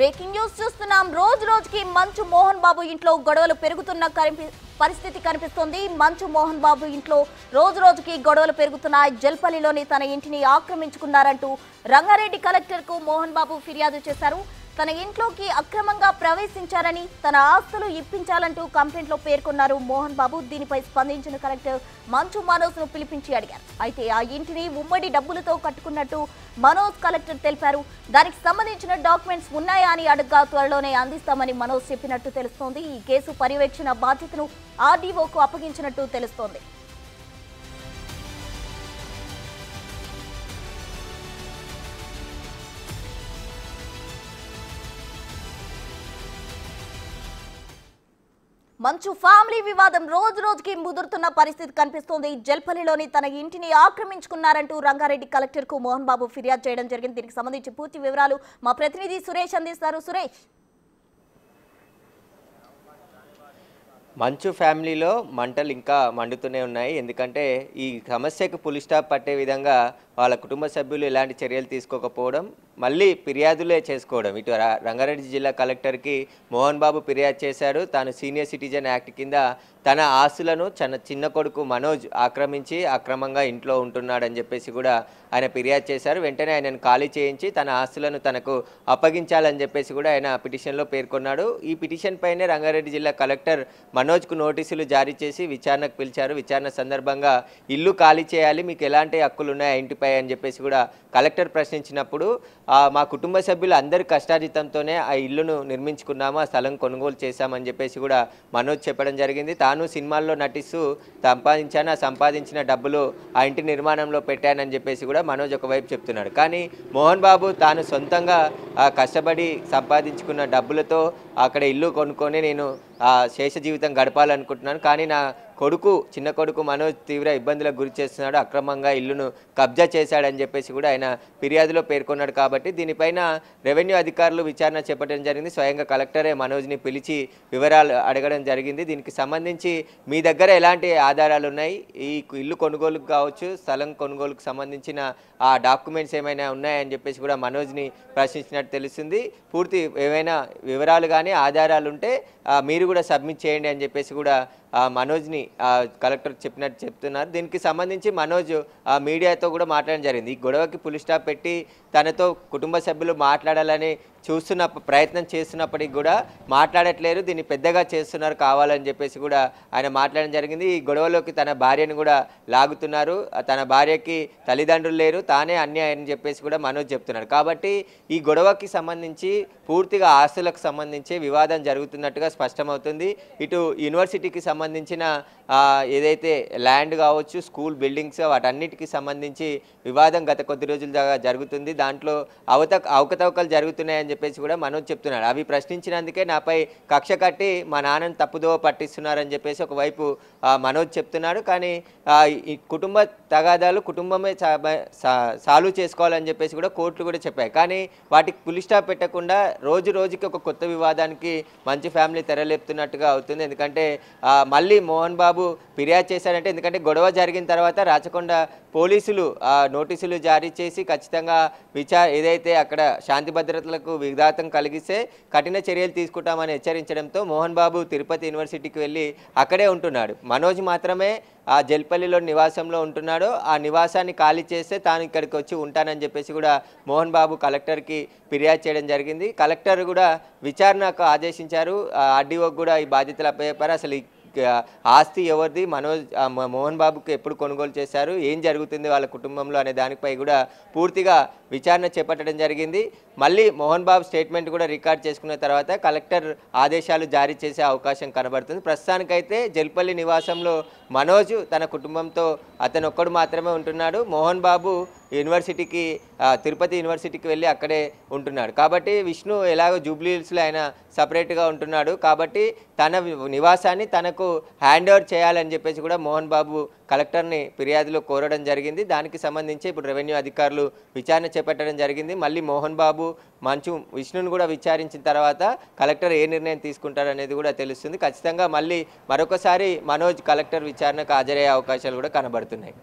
Breaking news చూస్తున్నాం. రోజు రోజుకి మంచు మోహన్ బాబు ఇంట్లో గొడవలు పెరుగుతున్న పరిస్థితి కనిపిస్తోంది. మంచు మోహన్ బాబు ఇంట్లో రోజు రోజుకి గొడవలు పెరుగుతున్నాయి. జల్పల్లిలోని తన ఇంటిని ఆక్రమించుకున్నారంటూ రంగారెడ్డి కలెక్టర్కు మోహన్ బాబు ఫిర్యాదు చేశారు. తన ఇంట్లోకి అక్రమంగా ప్రవేశించారని, తన ఆస్తులు ఇప్పించాలంటూ కంప్లైంట్లో పేర్కొన్నారు మోహన్ బాబు. దీనిపై స్పందించిన కలెక్టర్ మంచు మనోజ్ ను పిలిపించి అడిగారు. అయితే ఆ ఇంటిని ఉమ్మడి డబ్బులతో కట్టుకున్నట్టు మనోజ్ కలెక్టర్ తెలిపారు. దానికి సంబంధించిన డాక్యుమెంట్స్ ఉన్నాయా అని అడగ్గా త్వరలోనే అందిస్తామని మనోజ్ చెప్పినట్టు తెలుస్తోంది. ఈ కేసు పర్యవేక్షణ బాధ్యతను ఆర్డీఓకు అప్పగించినట్టు తెలుస్తోంది. మంచు ఫ్యామిలీ వివాదం రోజు రోజుకి ముదురుతున్న పరిస్థితి కనిపిస్తోంది. జల్పల్లిలోని తన ఇంటిని ఆక్రమించుకున్నారంటూ రంగారెడ్డి కలెక్టర్ కు మోహన్ బాబు ఫిర్యాదు చేయడం జరిగింది. దీనికి సంబంధించి పూర్తి వివరాలు మా ప్రతినిధి సురేష్ అందిస్తారు. సురేష్, మంచు ఫ్యామిలీలో మంటలు ఇంకా మండుతూనే ఉన్నాయి. ఎందుకంటే ఈ సమస్యకు పులి స్టాప్ పట్టే విధంగా వాళ్ళ కుటుంబ సభ్యులు ఎలాంటి చర్యలు తీసుకోకపోవడం, మళ్ళీ ఫిర్యాదులే చేసుకోవడం. ఇటు రంగారెడ్డి జిల్లా కలెక్టర్కి మోహన్ బాబు ఫిర్యాదు చేశాడు. తాను సీనియర్ సిటిజన్ యాక్ట్ కింద తన ఆస్తులను చిన్న కొడుకు మనోజ్ ఆక్రమించి అక్రమంగా ఇంట్లో ఉంటున్నాడని చెప్పేసి కూడా ఆయన ఫిర్యాదు చేశారు. వెంటనే ఆయనను ఖాళీ చేయించి తన ఆస్తులను తనకు అప్పగించాలని చెప్పేసి కూడా ఆయన పిటిషన్లో పేర్కొన్నాడు. ఈ పిటిషన్ పైనే రంగారెడ్డి జిల్లా కలెక్టర్ మనోజ్కు నోటీసులు జారీ చేసి విచారణకు పిలిచారు. విచారణ సందర్భంగా ఇల్లు ఖాళీ చేయాలి, మీకు ఎలాంటి హక్కులు ఉన్నాయి ఇంటిపై అని చెప్పేసి కూడా కలెక్టర్ ప్రశ్నించినప్పుడు మా కుటుంబ సభ్యులు అందరి కష్టార్జితంతోనే ఆ ఇల్లును నిర్మించుకున్నాము, ఆ స్థలం కొనుగోలు చేశామని చెప్పేసి కూడా మనోజ్ చెప్పడం జరిగింది. తాను సినిమాల్లో నటిస్తూ సంపాదించాను, ఆ సంపాదించిన డబ్బులు ఆ ఇంటి నిర్మాణంలో పెట్టానని చెప్పేసి కూడా మనోజ్ ఒకవైపు చెప్తున్నాడు. కానీ మోహన్ బాబు తాను సొంతంగా కష్టపడి సంపాదించుకున్న డబ్బులతో అక్కడ ఇల్లు కొనుక్కొని నేను శేష జీవితం గడపాలనుకుంటున్నాను, కానీ నా చిన్న కొడుకు మనోజ్ తీవ్ర ఇబ్బందులకు గురి చేస్తున్నాడు, అక్రమంగా ఇల్లును కబ్జా చేశాడని చెప్పేసి కూడా ఆయన ఫిర్యాదులో పేర్కొన్నాడు. కాబట్టి దీనిపైన రెవెన్యూ అధికారులు విచారణ చేపట్టడం జరిగింది. స్వయంగా కలెక్టరే మనోజ్ని పిలిచి వివరాలు అడగడం జరిగింది. దీనికి సంబంధించి మీ దగ్గర ఎలాంటి ఆధారాలు ఉన్నాయి, ఈ ఇల్లు కొనుగోలుకు కావచ్చు, స్థలం కొనుగోలుకు సంబంధించిన ఆ డాక్యుమెంట్స్ ఏమైనా ఉన్నాయని చెప్పేసి కూడా మనోజ్ని ప్రశ్నించినట్టు తెలుస్తుంది. పూర్తి ఏమైనా వివరాలు కానీ ఆధారాలు ఉంటే మీరు కూడా సబ్మిట్ చేయండి అని చెప్పేసి కూడా మనోజ్ని కలెక్టర్ చెప్పినట్టు చెప్తున్నారు. దీనికి సంబంధించి మనోజ్ మీడియాతో కూడా మాట్లాడడం జరిగింది. ఈ గొడవకి పులి స్టాప్ పెట్టి తనతో కుటుంబ సభ్యులు మాట్లాడాలని ప్రయత్నం చేస్తున్నప్పటికీ కూడా మాట్లాడట్లేరు, దీన్ని పెద్దగా చేస్తున్నారు కావాలని చెప్పేసి కూడా ఆయన మాట్లాడడం జరిగింది. ఈ గొడవలోకి తన భార్యను కూడా లాగుతున్నారు, తన భార్యకి తల్లిదండ్రులు లేరు, తానే అన్యాయం చెప్పేసి కూడా మనోజ్ చెప్తున్నారు. కాబట్టి ఈ గొడవకి సంబంధించి పూర్తిగా ఆస్తులకు సంబంధించి వివాదం జరుగుతున్నట్టుగా స్పష్టమవుతుంది. ఇటు యూనివర్సిటీకి సంబంధించిన ఏదైతే ల్యాండ్ కావచ్చు, స్కూల్ బిల్డింగ్స్, వాటన్నిటికీ సంబంధించి వివాదం గత కొద్ది రోజులుగా జరుగుతుంది. దాంట్లో అవకతవకలు జరుగుతున్నాయని చెప్పేసి కూడా మనోజ్ చెప్తున్నాడు. అవి ప్రశ్నించినందుకే నాపై కక్ష కట్టి మా నాన్నని తప్పుదోవ పట్టిస్తున్నారని చెప్పేసి ఒకవైపు మనోజ్ చెప్తున్నాడు. కానీ ఈ కుటుంబ తగాదాలు కుటుంబమే సాల్వ్ చేసుకోవాలని చెప్పేసి కూడా కోర్టులు కూడా చెప్పాయి. కానీ వాటికి పులి స్టాప్ పెట్టకుండా రోజు రోజుకి ఒక కొత్త వివాదానికి మంచి ఫ్యామిలీ తెరలేపుతున్నట్టుగా అవుతుంది. ఎందుకంటే మళ్ళీ మోహన్ బాబు ఫిర్యాదు చేశాడంటే, ఎందుకంటే గొడవ జరిగిన తర్వాత రాచకొండ పోలీసులు నోటీసులు జారీ చేసి ఖచ్చితంగా ఏదైతే అక్కడ శాంతి భద్రతలకు విఘాతం కలిగిస్తే కఠిన చర్యలు తీసుకుంటామని హెచ్చరించడంతో మోహన్ బాబు తిరుపతి యూనివర్సిటీకి వెళ్ళి అక్కడే ఉంటున్నాడు. మనోజ్ మాత్రమే ఆ జల్పల్లిలో నివాసంలో ఉంటున్నాడు. ఆ నివాసాన్ని ఖాళీ చేస్తే తాను ఇక్కడికి వచ్చి ఉంటానని చెప్పేసి కూడా మోహన్ బాబు కలెక్టర్కి ఫిర్యాదు చేయడం జరిగింది. కలెక్టర్ కూడా విచారణకు ఆదేశించారు. ఆర్డీఓకి కూడా ఈ బాధ్యతలు అప్పచెప్పారు. అసలు ఆస్తి ఎవరిది, మోహన్ బాబుకి ఎప్పుడు కొనుగోలు చేశారు, ఏం జరుగుతుంది వాళ్ళ కుటుంబంలో అనే దానిపై కూడా పూర్తిగా విచారణ చేపట్టడం జరిగింది. మళ్ళీ మోహన్ బాబు స్టేట్మెంట్ కూడా రికార్డ్ చేసుకున్న తర్వాత కలెక్టర్ ఆదేశాలు జారీ చేసే అవకాశం కనబడుతుంది. ప్రస్తుతానికైతే జల్పల్లి నివాసంలో మనోజ్ తన కుటుంబంతో అతను ఒక్కడు మాత్రమే ఉంటున్నాడు. మోహన్ బాబు యూనివర్సిటీకి తిరుపతి యూనివర్సిటీకి వెళ్ళి అక్కడే ఉంటున్నాడు. కాబట్టి విష్ణు ఎలాగో జూబ్లీహిల్స్లో ఆయన సపరేట్గా ఉంటున్నాడు. కాబట్టి తన నివాసాన్ని తనకు హ్యాండ్ ఓవర్ చేయాలని చెప్పేసి కూడా మోహన్ బాబు కలెక్టర్ని ఫిర్యాదులో కోరడం జరిగింది. దానికి సంబంధించి ఇప్పుడు రెవెన్యూ అధికారులు విచారణ చేపట్టడం జరిగింది. మళ్ళీ మోహన్ బాబు విష్ణును కూడా విచారించిన తర్వాత కలెక్టర్ ఏ నిర్ణయం తీసుకుంటారనేది కూడా తెలుస్తుంది. ఖచ్చితంగా మళ్ళీ మరొకసారి మనోజ్ కలెక్టర్ విచారణకు హాజరయ్యే అవకాశాలు కూడా కనబడుతున్నాయి.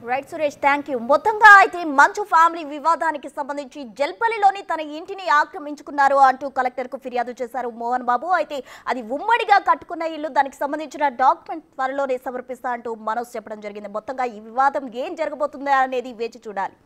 Right Suresh, thank you. మొత్తంగా అయితే మంచు ఫ్యామిలీ వివాదానికి సంబంధించి జల్పల్లిలోని తన ఇంటిని ఆక్రమించుకున్నారు అంటూ కలెక్టర్ కు ఫిర్యాదు చేశారు మోహన్ బాబు. అయితే అది ఉమ్మడిగా కట్టుకున్న ఇల్లు, దానికి సంబంధించిన డాక్యుమెంట్ త్వరలోనే సమర్పిస్తా అంటూ మనోజ్ చెప్పడం జరిగింది. మొత్తంగా ఈ వివాదం ఏం జరగబోతుందా అనేది వేచి చూడాలి.